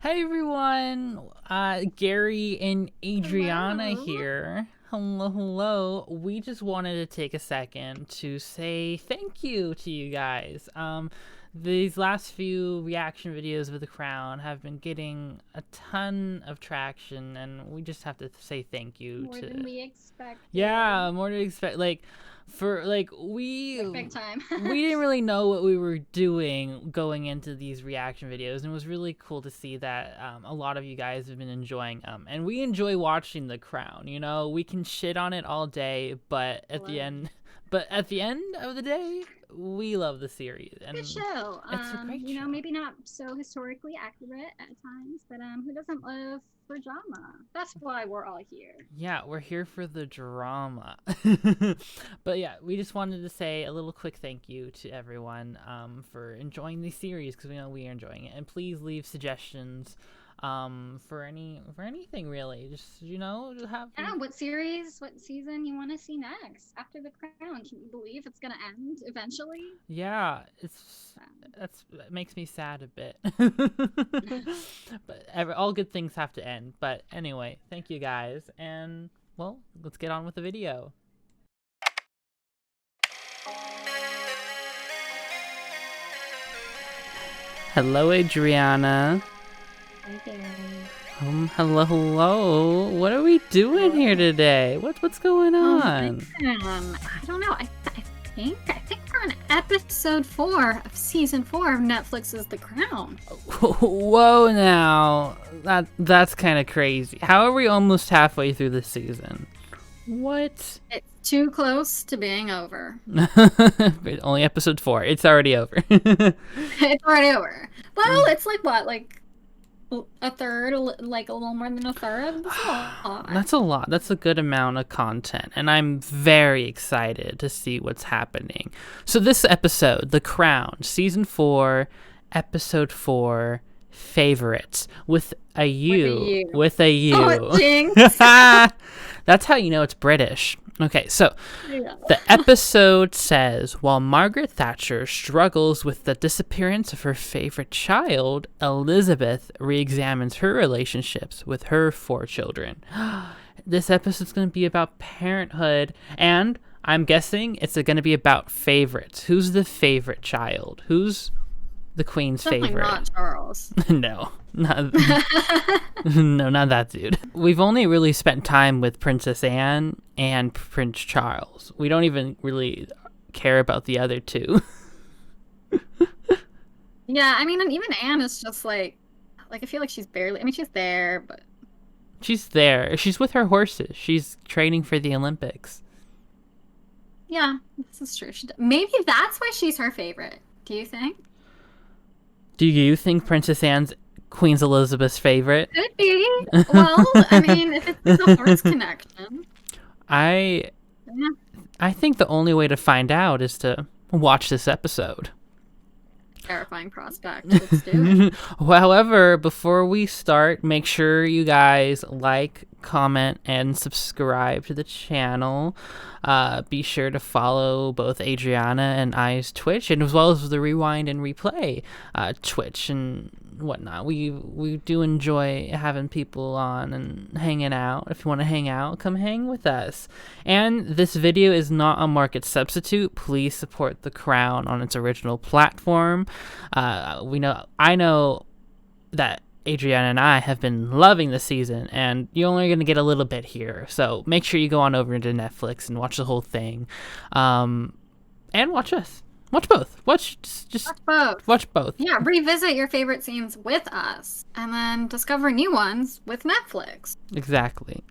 Hey everyone, Gary and Adriana Hello. here. Hello. We just wanted to take a second to say thank you to you guys. These last few reaction videos of The Crown have been getting a ton of traction, and we just have to say thank you More to. than we expected. Yeah, more to expect. We Like big time. we didn't really know what we were doing going into these reaction videos, and it was really cool to see that a lot of you guys have been enjoying them, and we enjoy watching The Crown. You know, we can shit on it all day, but at the end, of the day, we love the series, and Good show. it's a great show. Maybe not so historically accurate at times, but who doesn't love for drama? That's why we're all here. Yeah, we're here for the drama. But yeah, we just wanted to say a little quick thank you to everyone for enjoying the series, because we know we are enjoying it. And please leave suggestions for anything really. Just have. I don't know what series, what season you want to see next after The Crown. Can you believe it's gonna end eventually? Yeah, that makes me sad a bit. But all good things have to end. But anyway, thank you guys, and well, let's get on with the video. Hello, Adriana. Hi, Gary. Hello. What are we doing here today? What's going on? I don't know. I think we're on episode 4 of season 4 of Netflix's The Crown. Whoa, now that's kind of crazy. How are we almost halfway through the season? What? It's too close to being over. Only episode 4. It's already over. It's already over. Well, it's like what, like a third, like a little more than a third. That's a lot. That's a lot. That's a good amount of content, and I'm very excited to see what's happening. So this episode, The Crown, season 4, episode 4, favorites with a U. With a U. Oh, jinx. That's how you know it's British. Okay, so Yeah. the episode says, while Margaret Thatcher struggles with the disappearance of her favorite child, Elizabeth re-examines her relationships with her 4 children. This episode's going to be about parenthood, and I'm guessing it's going to be about favorites. Who's the favorite child? Who's the Queen's favorite? Not Charles. No. No, not that dude. We've only really spent time with Princess Anne and Prince Charles. We don't even really care about the other 2. Yeah, I mean, and even Anne is just like I feel like she's barely. I mean, she's there, but She's there. She's with her horses. She's training for the Olympics. yeah, this is true. Maybe that's why she's her favorite. Do you think? Do you think Princess Anne's Queen Elizabeth's favorite? Could be. Well, I mean, if it's a horse connection. I Yeah. think the only way to find out is to watch this episode. Terrifying prospect. Let's do it. However, before we start, make sure you guys like, comment, and subscribe to the channel. Be sure to follow both Adriana and I's Twitch, and as well as the Rewind and Replay Twitch and whatnot. We do enjoy having people on and hanging out. If you want to hang out, come hang with us. And this video is not a market substitute. Please support The Crown on its original platform. I know that Adriana and I have been loving the season, and you're only going to get a little bit here. So make sure you go on over into Netflix and watch the whole thing. And watch us. Watch both. Watch both. Watch both. Yeah, revisit your favorite scenes with us, and then discover new ones with Netflix. Exactly.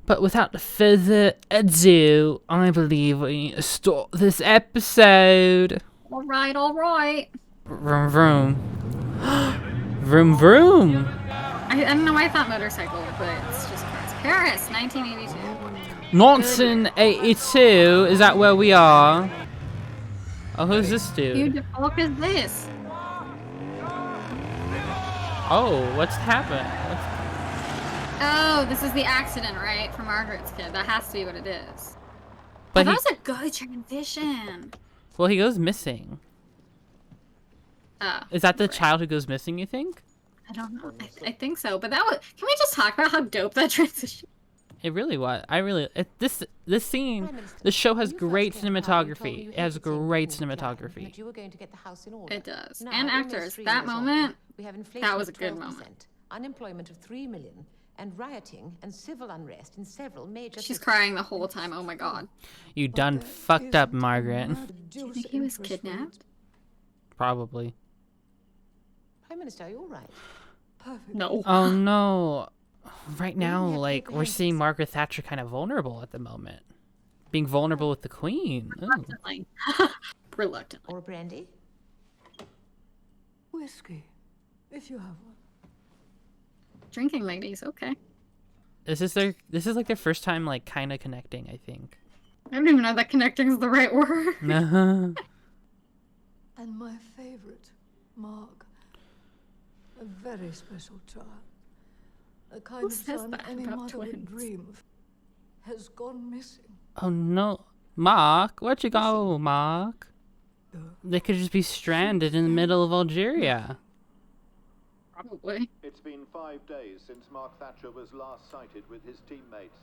But without further ado, I believe we start this episode. All right. Vroom vroom. Vroom vroom. I don't know why I thought motorcycle, but it's just cars. Paris, 1982. 1982. Is that where we are? Oh, who's this dude? Who the fuck is this? Oh, what's happened? Oh, this is the accident, right? For Margaret's kid. That has to be what it is. But that was a good transition. Well, he goes missing. Oh, Is that the child who goes missing, you think? I don't know. I think so. But that was. Can we just talk about how dope that transition? It really was. This scene, this show has great cinematography. It has great cinematography. It does. And actors. That moment, that was a good moment. Unemployment of 3 million and rioting and civil unrest in several major She's crying the whole time. Oh my god. You done fucked up, Margaret. Do you think he was kidnapped? Probably. Prime Minister, are you all right? Perfect. No. Oh no. Right now, like, we're seeing Margaret Thatcher kind of vulnerable at the moment. Being vulnerable with the Queen. Reluctantly. Reluctantly. Or a brandy? Whiskey, if you have one. Drinking ladies, okay. This is like their first time, like, kind of connecting, I think. I don't even know that connecting is the right word. Uh-huh. And my favorite, Mark. A very special child. A kind of says son that any about mother would twins? dream of. Has gone missing. Oh no. Mark? Where'd you go, Mark? They could just be stranded in the middle of Algeria. Probably. It's been 5 days since Mark Thatcher was last sighted with his teammates.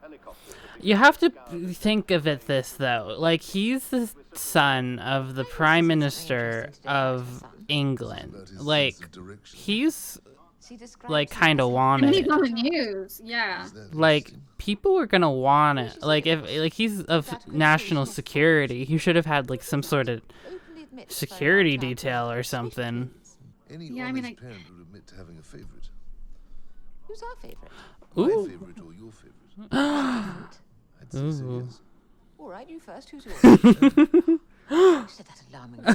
Helicopters You have to think of it this, though. Like, he's the son of the Prime Minister of England. Like, he's, like, kind of And wanted. he's on the news, yeah. Like, people are gonna want it. Like, if like he's of national security, he should have had, like, some sort of security detail or something. Any Yeah, I mean, honest parent would admit to having a favorite. Who's our favorite? My Ooh. favorite or your favorite? I'd say Ooh. so, yes. All right, you first. Who's yours? You said that alarmingly.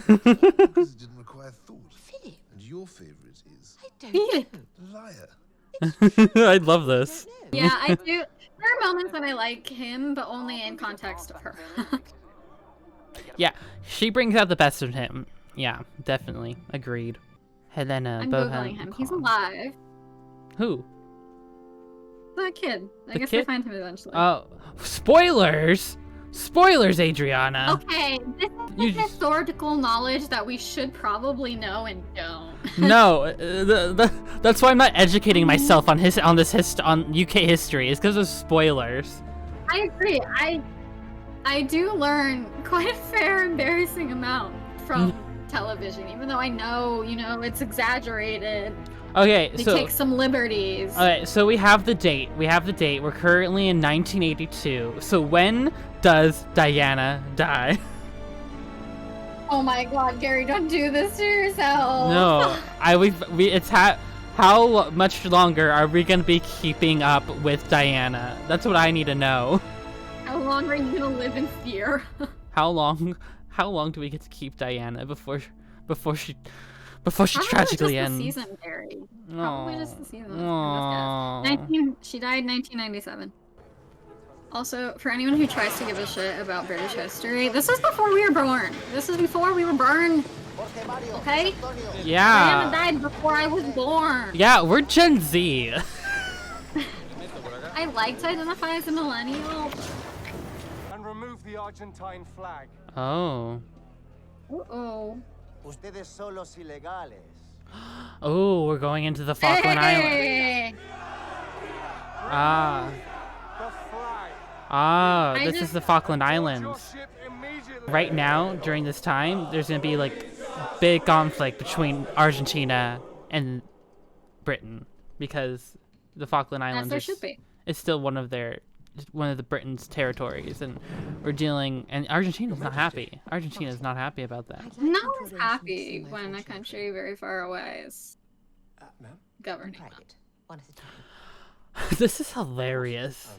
Because it didn't require thought. Philip, And your favorite is I don't Philip. know. liar. I love this. Yeah, I do. There are moments when I like him, but only in context of her. Yeah, she brings out the best of him. Yeah, definitely. Agreed. Helena I'm Bohem. Googling him. He's alive. Who? The kid. I The guess kid? they find him eventually. Oh, spoilers! Spoilers, Adrianna! Okay, this You is just- historical knowledge that we should probably know and don't. No, that's why I'm not educating myself on UK history. It's because of spoilers. I agree. I do learn quite a fair embarrassing amount from television, even though I know, it's exaggerated. Okay, They so take some liberties. okay, so we have the date. We're currently in 1982. So when does Diana die? Oh my god, Gary, don't do this to yourself. No, how much longer are we gonna be keeping up with Diana? That's what I need to know. How long are you gonna live in fear? How long do we get to keep Diana before she Probably tragically just ends? the season, Gary. Probably Aw. just the season. Aw. She died in 1997. Also, for anyone who tries to give a shit about British history, this is before we were born. This is before we were born. Okay? Diana Yeah. died before I was born. Yeah, we're Gen Z. I like to identify as a millennial. And remove the Argentine flag. Oh. Uh-oh. Ustedes son los ilegales. Oh, we're going into the Falkland Islands. Hey! Ah. The flag. I This is just- the Falkland Your Islands. ship immediately. Right now, during this time, there's gonna be like big conflict between Argentina and Britain because the Falkland As Islands there should be. is still one of the Britain's territories, and and Argentina's not happy. Argentina's not happy about that. No one's happy when a country very far away is Ma'am? governing them. Private, one at a time. This is hilarious.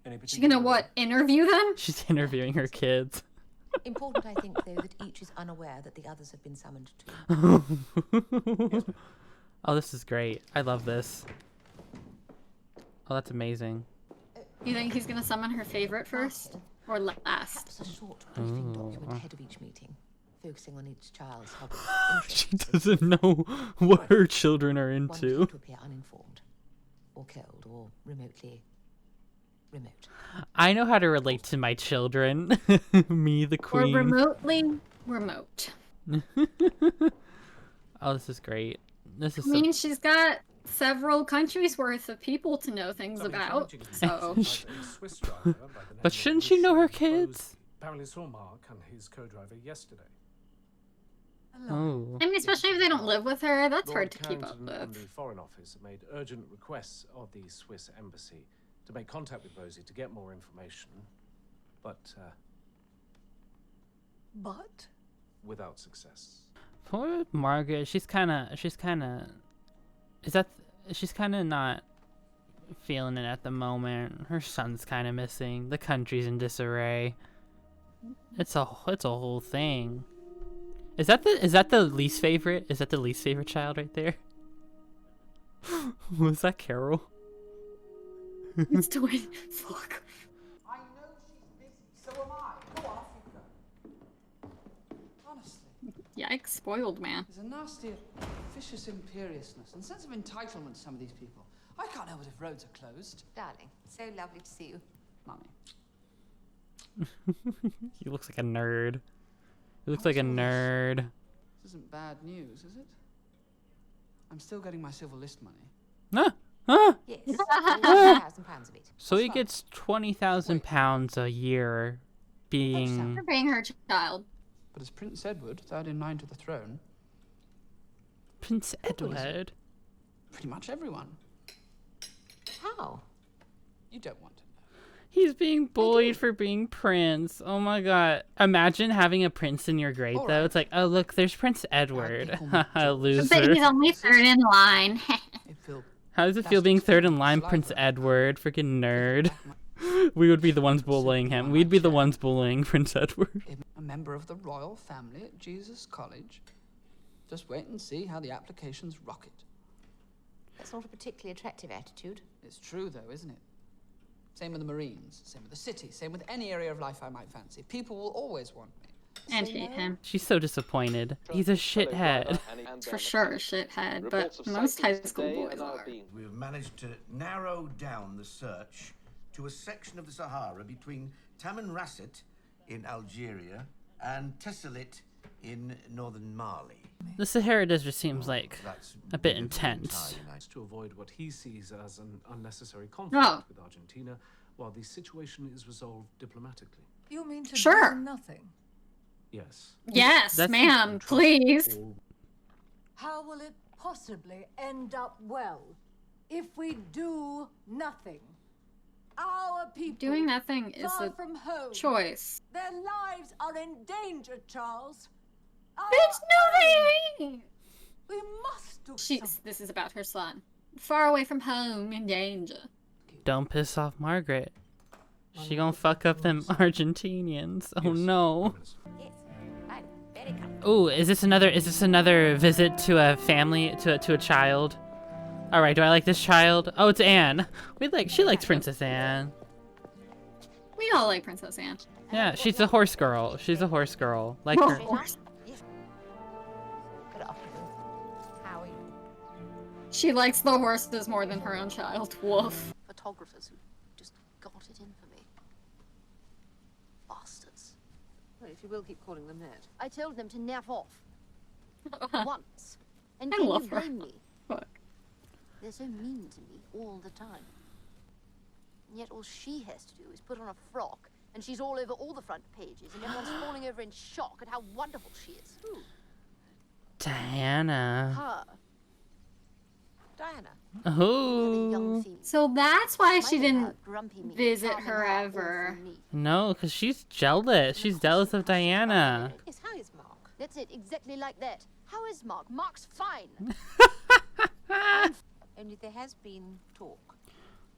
Any She's gonna what? Interview them? She's interviewing her kids. Important, I think, though, that each is unaware that the others have been summoned to. Oh, this is great. I love this. Oh, that's amazing. You think he's gonna summon her favorite first? Or last? Perhaps a short briefing document ahead of each meeting, focusing on each child's hobbies. She interests, doesn't know what her children are one key into. to appear uninformed, or killed, or remotely remote. I know how to relate to my children. Me, the Or queen. remotely remote. Oh, this is great. This is I mean, she's got several countries worth of people to know things about, so... But shouldn't she know her kids? Apparently saw Mark and his co-driver yesterday. Oh. I mean, especially if they don't live with her, that's Lord hard to keep up Carrington and the with. Foreign Office have made urgent requests of the Swiss embassy to make contact with Rosie to get more information, but without success. Poor Margaret. She's kind of not feeling it at the moment. Her son's kind of missing. The country's in disarray. It's a whole thing. Is that the least favorite? Is that the least favorite child right there? Was that Carol? It's doing... Fuck. I know she's busy, so am I. Go on, off you go. Honestly, Yikes, spoiled man. there's a nasty, vicious imperiousness and sense of entitlement to some of these people. I can't help it if roads are closed. Darling, so lovely to see you. Mummy. He looks like a nerd. He looks like a nerd. This isn't bad news, is it? I'm still getting my civil list money. Yes, £1,000 of it. So he gets £20,000 a year being... For being her child. But as Prince Edward, third in line to the throne, Prince Edward. pretty much everyone. How? You don't want to know. He's being bullied for being prince. Oh my god. Imagine having a prince in your grade though. Alright. It's like, oh look, there's Prince Edward. Haha, But loser. he's only third in line. It feel How does it feel being third in line, Prince Edward? Freaking nerd. We would be the ones bullying him. We'd be the ones bullying Prince Edward. a member of the royal family at Jesus College. Just wait and see how the applications rocket. That's not a particularly attractive attitude. It's true though, isn't it? Same with the Marines, same with the city, same with any area of life I might fancy. People will always want me. And hate him. She's so disappointed. He's a shithead. For sure, shithead, but most high school boys are. We've managed to narrow down the search to a section of the Sahara between Tamanrasset in Algeria and Tessalit in northern Mali. The Sahara Desert seems like That's a bit been intense. entirely nice. To avoid what he sees as an unnecessary conflict Oh. with Argentina, while the situation is resolved diplomatically. You mean to Sure. do nothing? Yes. Yes, That's- ma'am, please. All How will it possibly end up well if we do nothing? Our people Doing nothing is far a from home. choice. Their lives are in danger, Charles. Our Bitch, no, they ain't. We must do She's. something. This is about her son. Far away from home, in danger. Don't piss off Margaret. She gonna fuck up them Argentinians. Oh no. Yes, I'm very comfortable. Oh, is this another visit to a family, to a child? All right, do I like this child? Oh, it's Anne. She likes Princess Anne. We all like Princess Anne. Yeah, she's a horse girl. She's a horse girl. Like her. Horse. Good afternoon. How are you? She likes the horses more than her own child. Woof. Photographers who just got it in for me. Bastards. Well, if you will keep calling them that. I told them to naff off. Once. And I can love you her. blame me? Fuck. They're so mean to me all the time. And yet all she has to do is put on a frock, and she's all over all the front pages, and everyone's falling over in shock at how wonderful she is. Who? Diana. Her. Diana. The young Oh. female. So that's why Might she have didn't her grumpy me, visit calming her awful ever. me. No, because she's jealous. She's jealous of Diana. Yes, how is Mark? That's it, exactly like that. How is Mark? Mark's fine. Only there has been talk.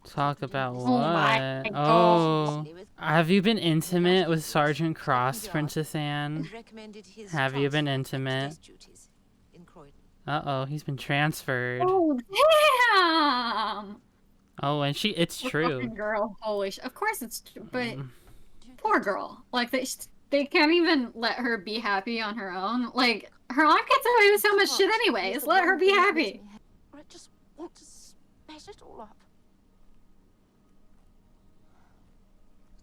Talk about Oh my what? gosh. Oh. Have you been intimate with Sergeant Cross, Princess Anne? Has recommended his Have you been transfer to intimate? police duties in Croydon. Uh-oh, he's been transferred. Oh damn! Oh, and it's Poor true. fucking girl. Holy sh! Of course it's true, but poor girl. Like they can't even let her be happy on her own. Like her mom gets away with so much shit anyways. Let her be happy. I just want to smash it all up.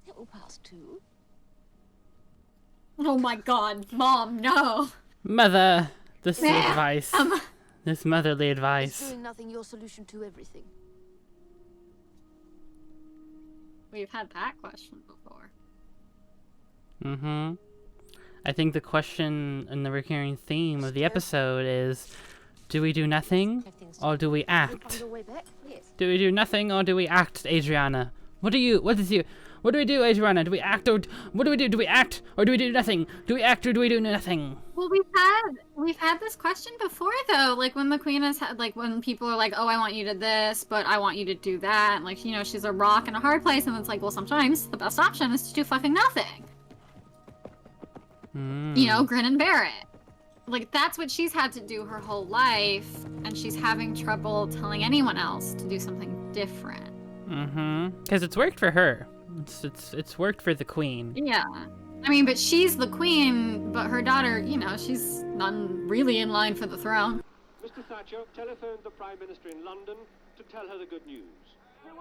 It will pass too. Oh my god, mom, no. Mother, this is Ma'am. advice. This motherly Is advice. doing nothing your solution to everything? We've had that question before. Mm-hmm. I think the question and the recurring theme of the episode is, do we do nothing or do we act? Do we do nothing or do we act, Adrianna? What do we do, Adrianna? Do we act or what do we do? Do we act or do we do nothing? Do we act or do we do nothing? Well, we've had this question before though, like when the queen has had, like when people are like, oh, I want you to this, but I want you to do that, and like, you know, she's a rock in a hard place, and it's like, well, sometimes the best option is to do fucking nothing. You know, grin and bear it. Like, that's what she's had to do her whole life, and she's having trouble telling anyone else to do something different. Mm-hmm. Because it's worked for her. It's worked for the queen. Yeah. I mean, but she's the queen, but her daughter, you know, she's not really in line for the throne. Mr. Thatcher telephoned the Prime Minister in London to tell her the good news.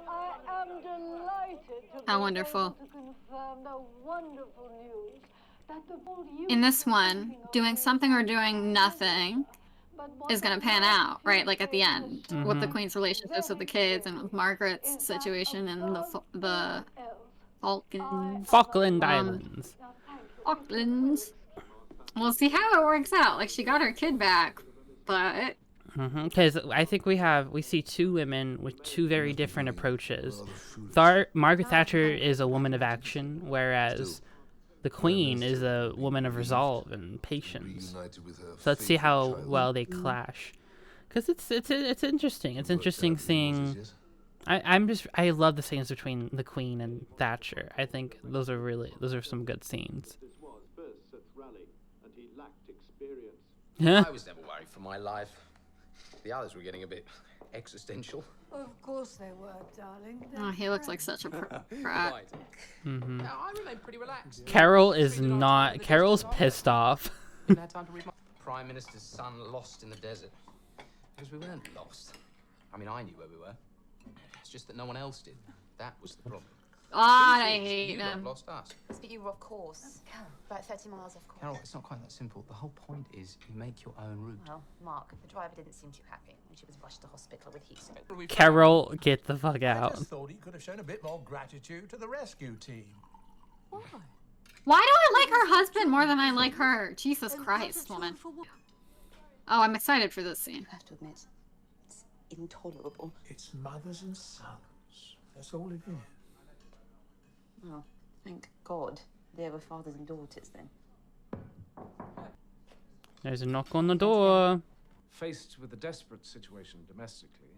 I am delighted to How wonderful. to confirm the wonderful news that the full In this one, doing something or doing nothing is gonna pan out, right? Like at the end, with the queen's relationships with the kids and with Margaret's situation and the Falkland Islands. Falklands. We'll see how it works out. Like, she got her kid back, but Because I think we see two women with two very different approaches. Margaret Thatcher is a woman of action, whereas the Queen is a woman of resolve and patience. So let's see how well they clash. Because it's interesting. It's interesting seeing. I love the scenes between the Queen and Thatcher. I think those are some good scenes. I was never worried for my life. The others were getting a bit existential. Of course they were, darling. oh, he looks like such a prat. Mm-hmm. No, I remain pretty relaxed. Carol is not. Carol's pissed off. Didn't have time to read my Prime Minister's son lost in the desert. Because we weren't lost. I mean, I knew where we were. It's just that no one else did. That was the problem. I hate You him. lost us. Speaking of course, about 30 miles off course. Carol, it's not quite that simple. The whole point is you make your own route. Well, Mark, the driver didn't seem too happy when she was rushed to hospital with heat stroke. Carol, get the fuck I out. just thought he could have shown a bit more gratitude to the rescue team. Why do I like her husband more than I like her? Jesus Christ, woman. Oh, I'm excited for this scene. I have to admit, it's intolerable. It's mothers and sons. That's all it is. Well, thank God they were fathers and daughters then. There's a knock on the door. Faced with a desperate situation domestically,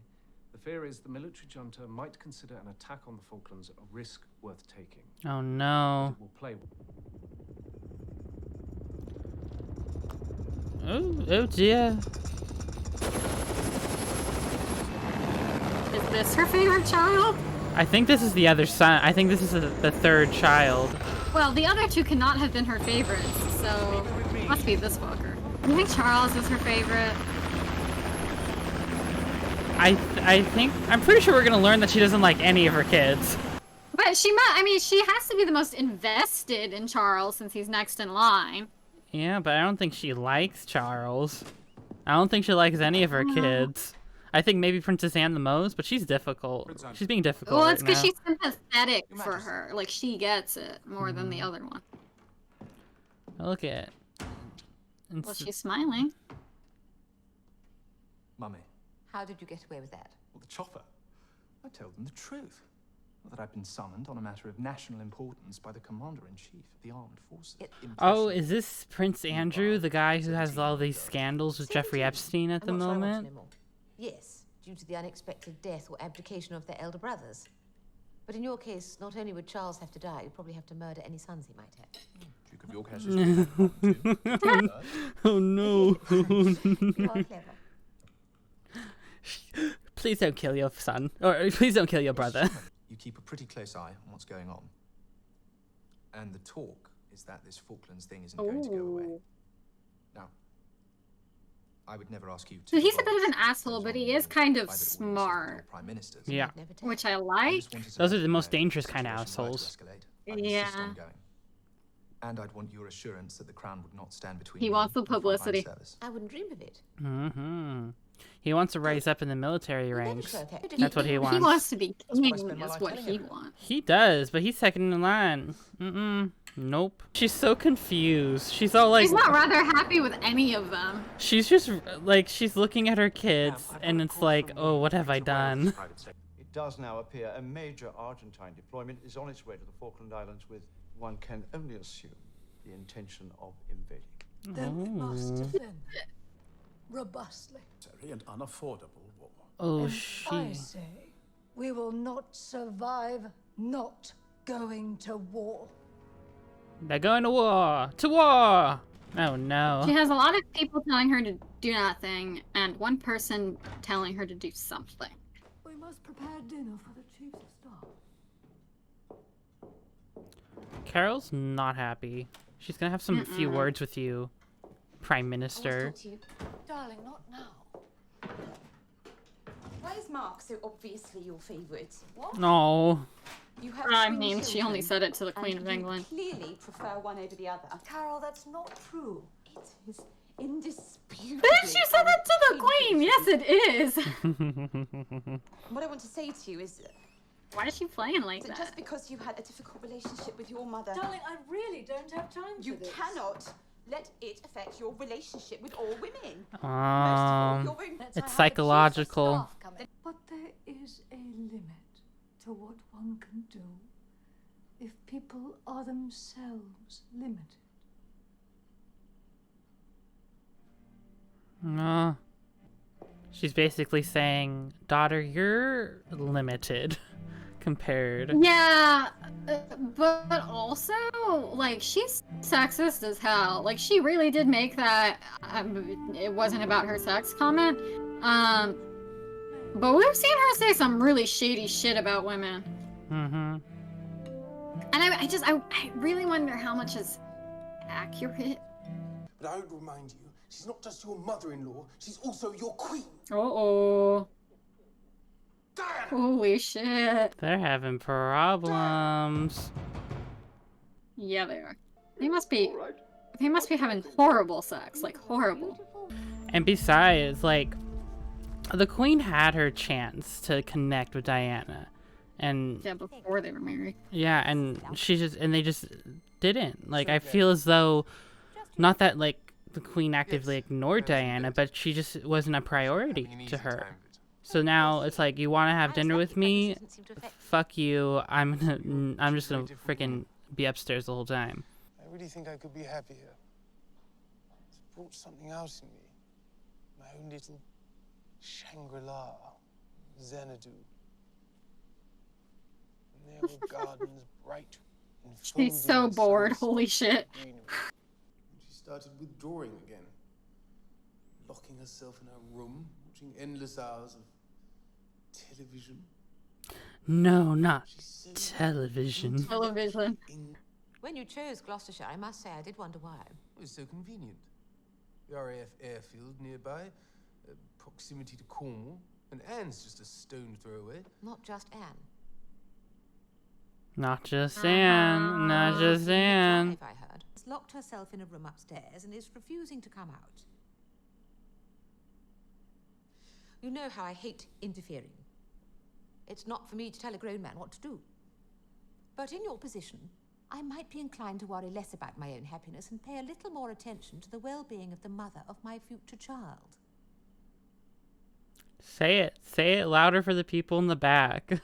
the fear is the military junta might consider an attack on the Falklands a risk worth taking. Oh no. It will play. Oh dear. Is this her favorite child? I think this is the other son. I think this is the third child. Well, the other two cannot have been her favorites, so must be this fucker. You think Charles is her favorite? I'm pretty sure we're gonna learn that she doesn't like any of her kids. But she might. I mean, she has to be the most invested in Charles since he's next in line. Yeah, but I don't think she likes Charles. I don't think she likes any of her kids. I think maybe Princess Anne the most, but she's difficult. She's being difficult. Well, it's because right she's sympathetic for her. Like, she gets it more than the other one. now. Look at it. Well, she's smiling. Mummy, How did you get away with that? well, the chopper. I told them the truth. That I'd been summoned on a matter of national importance by the Commander-in-Chief of the Armed Forces. Oh, is this Prince Andrew, the guy who has all these scandals with Jeffrey Epstein at the I'm not sure I want to moment? know more. Yes, due to the unexpected death or abdication of their elder brothers. But in your case, not only would Charles have to die, you'd probably have to murder any sons he might have. Duke of York has his Oh no. You are clever. Please don't kill your son. Or please don't kill your brother. You keep a pretty close eye on what's going on. And the talk is that this Falklands thing isn't going to go away. Now, I would never ask you to... So he's a bit of an asshole, but he is kind of smart. Prime Ministers. Yeah. Which I like. Those are the most dangerous kind of assholes. Yeah. And I'd want your assurance that the Crown would not stand between He you wants the and frontline publicity. service. I wouldn't dream of it. Mm-hmm. He wants to rise up in the military ranks. That's what he wants. He wants to be king. That's what he wants. He does, but he's second in line. Nope. She's so confused. She's all like... She's not rather happy with any of them. She's just, like, she's looking at her kids, and it's like, oh, what have I done? It does now appear a major Argentine deployment is on its way to the Falkland Islands with, one can only assume, the intention of invading. Then we must defend it robustly. And unaffordable war. Oh, And I say, we will not survive not going to war. They're going to war! To war! Oh no. She has a lot of people telling her to do nothing, and one person telling her to do something. We must prepare dinner for the chief of staff. Carol's not happy. She's gonna have some few words with you, Prime Minister. Darling, not now. Why is Mark so obviously your favourite? What? No. You have I twin mean, she only children, said it to the Queen and of England. You clearly prefer one over the other. Carol, that's not true. It is indisputably. Bitch, you said that to the Queen! Yes, it is! What I want to say to you is... Why is she playing like that that? Just because you had a difficult relationship with your mother... Darling, I really don't have time You for this. cannot let it affect your relationship with all women. It's psychological. But there is a limit to what one can do if people are themselves limited. No. She's basically saying, daughter, you're limited compared. Yeah, but also, like, she's sexist as hell. Like, she really did make that, it wasn't about her sex comment. But we've seen her say some really shady shit about women. Mm-hmm. And I really wonder how much is accurate. But I would remind you, she's not just your mother-in-law, she's also your queen. Uh-oh. Holy shit. They're having problems. Yeah, they are. They must be having horrible sex, like horrible. And besides, like, the Queen had her chance to connect with Diana. And yeah, before they were married. Yeah, and they just didn't. Like, I feel as though, not that, like, the Queen actively ignored Diana, but she just wasn't a priority to her. So now it's like, you want to have dinner with me? Fuck you. I'm just gonna freaking be upstairs the whole time. I really think I could be happier. It's brought something out in me. My own little Shangri-La, Xanadu. And there were gardens bright and She's so bored, holy shit. She started withdrawing again, locking herself in her room, watching endless hours of television. No, not television. Television. When you chose Gloucestershire, I must say I did wonder why. It was so convenient. The RAF airfield nearby, proximity to Cornwall, and Anne's just a stone throw away. Not just Anne. Not just Anne. Not just Anne. If I heard, has locked herself in a room upstairs and is refusing to come out. You know how I hate interfering. It's not for me to tell a grown man what to do. But in your position, I might be inclined to worry less about my own happiness and pay a little more attention to the well-being of the mother of my future child. Say it. Say it louder for the people in the back.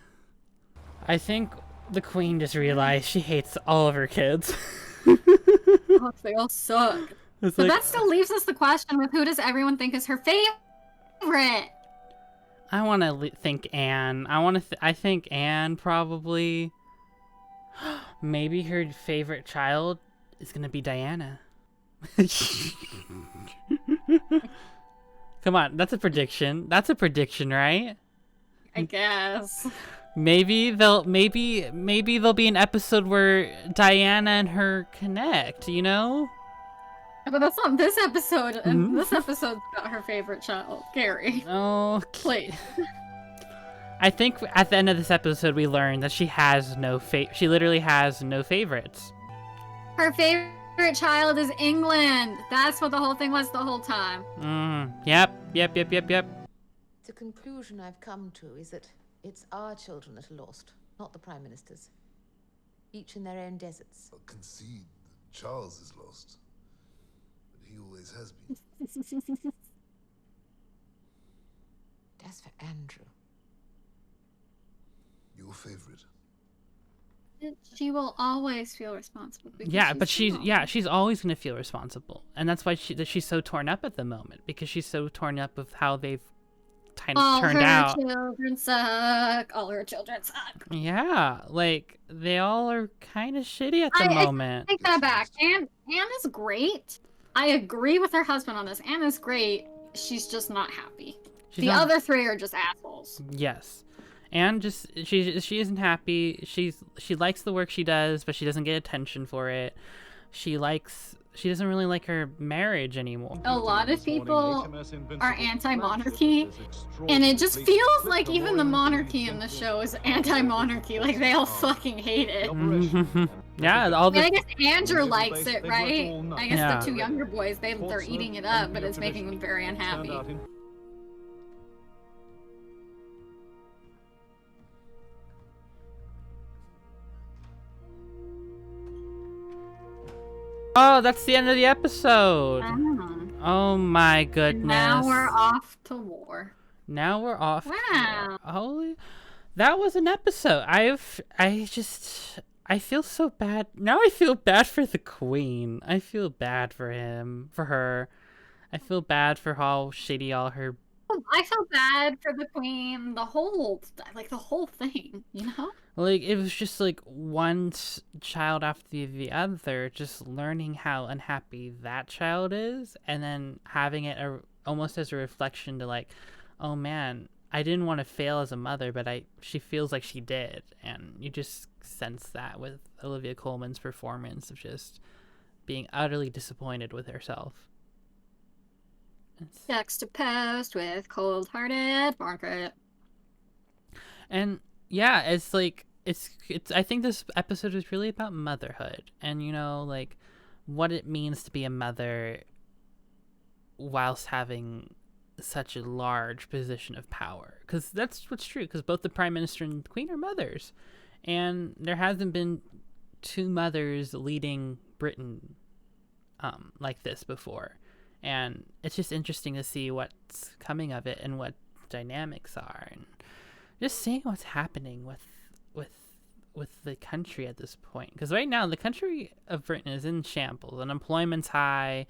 I think the Queen just realized she hates all of her kids. Oh, they all suck. It's But like, that still leaves us the question with who does everyone think is her favorite? I want to think Anne. I think Anne probably. Maybe her favorite child is gonna be Diana. Come on, that's a prediction. That's a prediction, right? I guess. Maybe there'll be an episode where Diana and her connect, you know? But that's not this episode, and this episode's about her favorite child, Gary. Oh, Please. I think at the end of this episode we learn that she has she literally has no favorites. Her favorite child is England. That's what the whole thing was the whole time. Yep. The conclusion I've come to is that it's our children that are lost, not the Prime Minister's. Each in their own deserts. I'll concede that Charles is lost, but he always has been. As for Andrew... Your favorite. She will always feel responsible. Yeah, but she's always going to feel responsible. And that's why she's so torn up at the moment, because she's so torn up with how they've turned out. All her children suck. All her children suck. Yeah, like, they all are kind of shitty at the moment. I take that back. Anne is great. I agree with her husband on this. Anne is great. She's just not happy. The other three are just assholes. Yes. And just she isn't happy. She likes the work she does, but she doesn't get attention for it. She doesn't really like her marriage anymore. A lot of people are anti-monarchy, and it just feels like even the monarchy in the show is anti-monarchy. Like, they all fucking hate it. Yeah, I guess Andrew likes it, right? I guess the two younger boys, they're eating it up, but it's making them very unhappy. Oh, that's the end of the episode. Oh my goodness. Now we're off to war. Wow. Holy, that was an episode. I feel so bad. Now I feel bad for the Queen. I feel bad for her. I feel bad for how shitty all her... I feel bad for the Queen, the whole thing, you know? Like, it was just like one child after the other, just learning how unhappy that child is, and then having it almost as a reflection to like, oh man, I didn't want to fail as a mother, but she feels like she did. And you just sense that with Olivia Colman's performance of just being utterly disappointed with herself. Juxtaposed with cold-hearted Margaret. And yeah, it's like I think this episode is really about motherhood and, you know, like what it means to be a mother whilst having such a large position of power, because that's what's true, because both the Prime Minister and the Queen are mothers, and there hasn't been two mothers leading Britain like this before. And it's just interesting to see what's coming of it and what dynamics are, and just seeing what's happening with the country at this point. Because right now, the country of Britain is in shambles. Unemployment's high.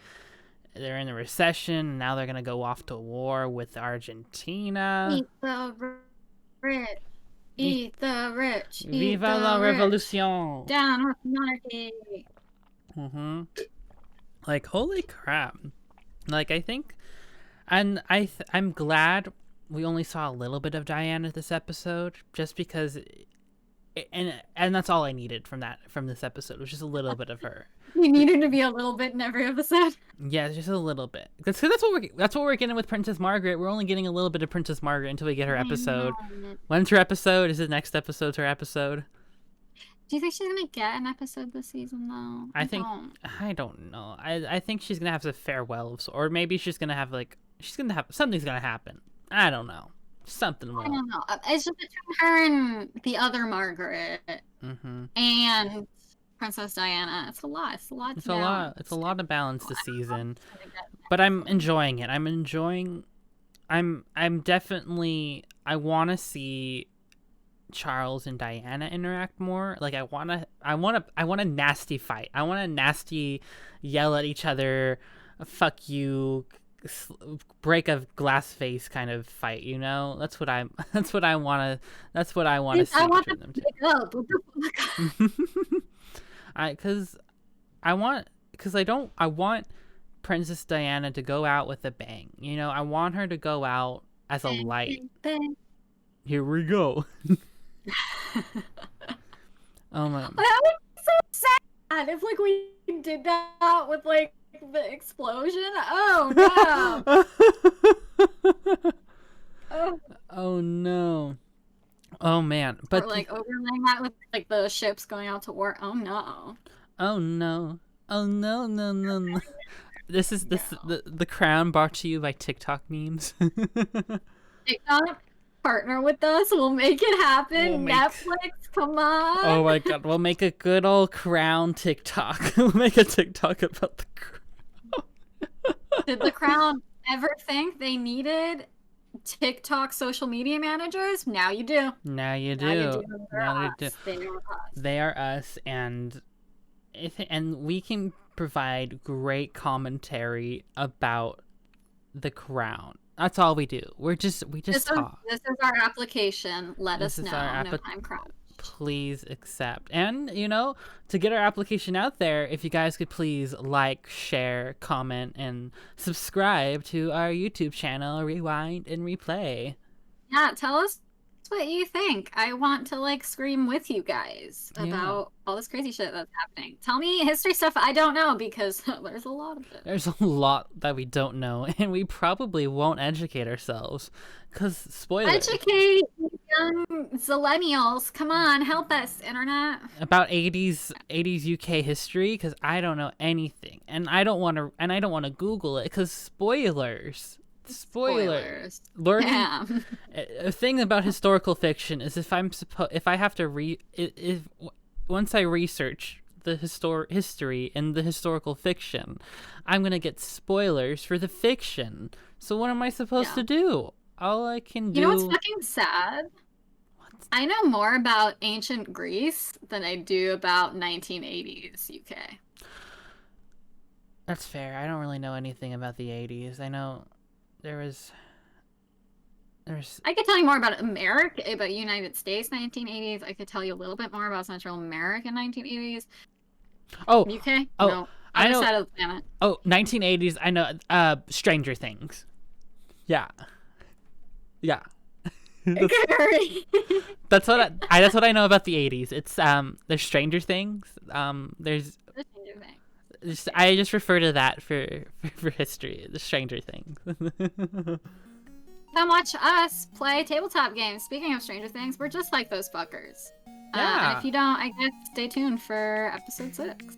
They're in a recession. And now they're going to go off to war with Argentina. Eat the rich. Eat the rich. Viva la revolution. Down with monarchy. Like, holy crap. Like, I think, and I'm glad we only saw a little bit of Diana this episode, just because, and that's all I needed from this episode, was just a little bit of her. You needed to be a little bit in every episode. Yeah, just a little bit. That's what we're getting with Princess Margaret. We're only getting a little bit of Princess Margaret until we get her episode. When's her episode? Is the next episode's her episode? Do you think she's gonna get an episode this season though? I don't know. I think she's gonna have a farewell, or maybe she's gonna have something's gonna happen. I don't know. Something will. I don't know. It's just between her and the other Margaret and Princess Diana. It's a lot. It's a lot. It's a lot to balance this season. But I'm enjoying it. I'm definitely. I want to see Charles and Diana interact more. Like, I want a nasty fight. I want a nasty yell at each other, fuck you, break a glass face kind of fight, you know? That's what I want to see. I want between them. I want Princess Diana to go out with a bang. You know, I want her to go out as a light. Here we go. Oh my. That would be so sad if like we did that with like the explosion. Oh no. Oh no. Oh man. But or like overlaying that with like the ships going out to war. Oh no. Oh no. Oh no. This is the Crown brought to you by TikTok memes. TikTok, partner with us. We'll make it happen. We'll Netflix, come on. Oh my god, we'll make a good old Crown TikTok. We'll make a TikTok about the Crown. Did the Crown ever think they needed TikTok social media managers? Now you do. Now you do. Now you do. They are us. They are us, and we can provide great commentary about the Crown. That's all we do. We just talk. This is our application. Let This us is know. our No time crunch. Please accept. And, to get our application out there, if you guys could please like, share, comment, and subscribe to our YouTube channel, Rewind and Replay. Yeah, tell us what you think. I want to scream with you guys about all this crazy shit that's happening. Tell me history stuff I don't know, because there's a lot of it. There's a lot that we don't know, and we probably won't educate ourselves, because spoilers. Educate young zillennials. Come on, help us, internet. About 80s UK history, because I don't know anything, and I don't want to Google it, because spoilers. Learning Damn. A thing about historical fiction is once I research the history and the historical fiction, I'm gonna get spoilers for the fiction. So what am I supposed to do? All I can do. You know what's fucking sad? I know more about ancient Greece than I do about 1980s UK. That's fair. I don't really know anything about the 80s. I know there's I could tell you more about America, about United States 1980s. I could tell you a little bit more about Central America 1980s. Oh, UK? Oh, no. I know. Other side of the planet. Oh, 1980s. I know. Stranger Things. Yeah. That's what I know about the 80s. It's there's Stranger Things. There's I just refer to that for history. The Stranger Things. Come watch us play tabletop games. Speaking of Stranger Things, we're just like those fuckers. Yeah. And if you don't, I guess stay tuned for episode 6.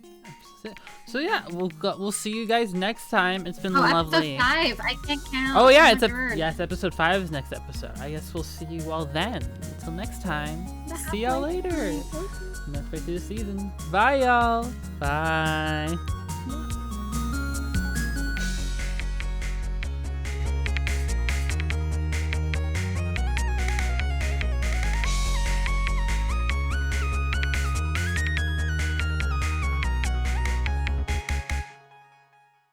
So yeah, we'll see you guys next time. It's been lovely. Episode 5. I can't count. Oh yeah, it's it's episode 5 is next episode. I guess we'll see you all then. Until next time. See y'all later. Halfway through the season. Bye y'all. Bye.